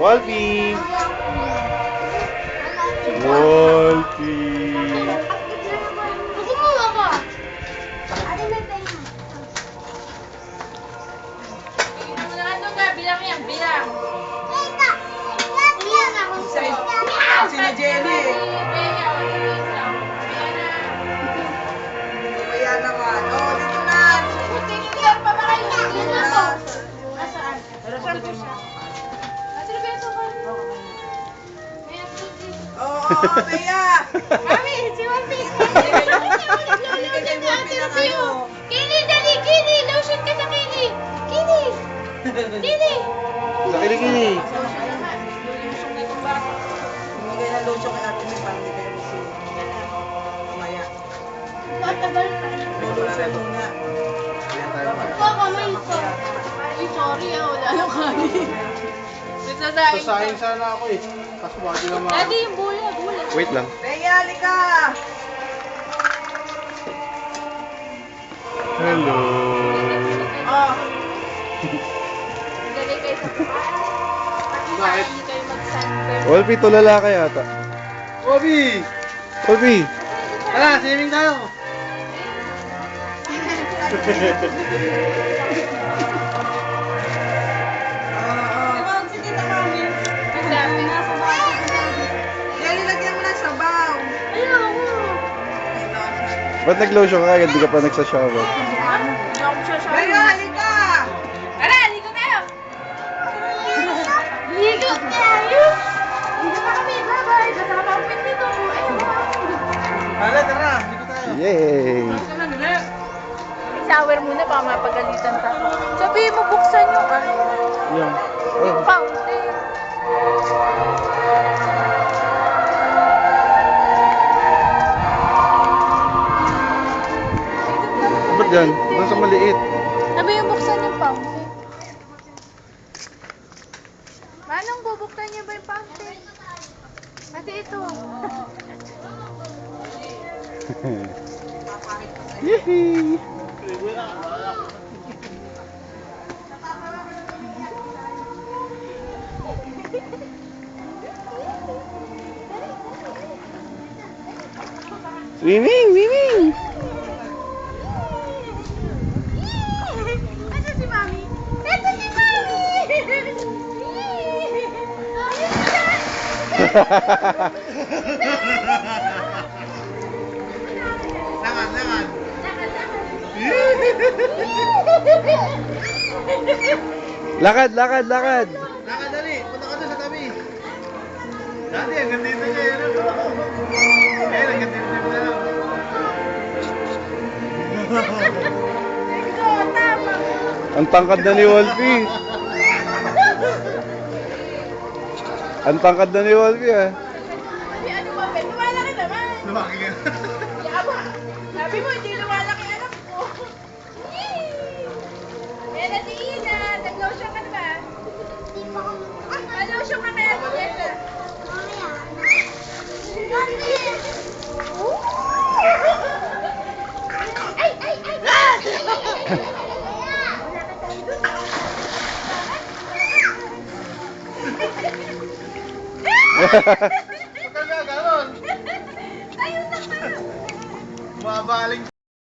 Wolfie! Wolfie! Kumuha ka. Ate, may penga. Ano ka? Bilang yan, bilang. Iyan ako. Sina Jenny. Kaya naman. Oh, dito na. Tingin pa ba kayo? Yan ako. Nasaan? Saan po siya? Ate, beso ka. Oo, Bea. Mami, si Wolfie. Kini, dali, Kini. Lotion ka sa Kini. Kini. Kini. Sa kilikili. Bumigay ng lotion kay Ate May para hindi kayo masin. Mamaya. Matagal pa. Lotion muna. Baka may ito. Ay, sorry ah. Wala lang kanin. Sasahin sana ako eh. Kaso bakit naman. Daddy, yung bulag. Wait lang. Bea, halika. Hello. Oh. Dali kayo sa para hindi kayo mag-sunburn. Wolfie, tulala ka yata. Wolfie! Wolfie! Tara, swimming tayo! Tumawag si Tita Mami. Nagsabi. Jenny, lagyan mo ng sabaw. Ba't nag-lotion ka agad? Di ka pa nagsashower. Bea, halika. Tara, ligo tayo. Ligo tayo. Ligo pa kami. Bye-bye. Kasama ang pwede dito. Hala, tara! Dito tayo. Yay! Shower muna baka mapagalitan tayo. Sabihin mo, buksan yung Yung. yung Oh. fountain. Ba't yan? Doon sa maliit. Sabihin mo, buksan yung fountain. Manong, bubuksan niyo ba yung fountain? Ate, ito. Yehey! Swimming! Swimming! Ito si Mami. Ito si Mami. Naman, naman. Lakad, lakad, lakad! Nakadali, punta ka doon sa tabi. Dati, ang gandito niya yun. Ayun, ang gandito niya na lang. Ang tangkad na ni Wolfie. Ang tangkad na ni Wolfie ah. Ano ba, Ben? Lumalaki naman. Lumaki ka. Yaba. Sabi mo, hindi lumalaki anak ko. Yan na si Ina. Nag-lotion ka na ba? Nag-lotion ka kaya si Ina. Ay, ay, ay. Huwag ka nga ganon. Tayo na tayo. Mabaling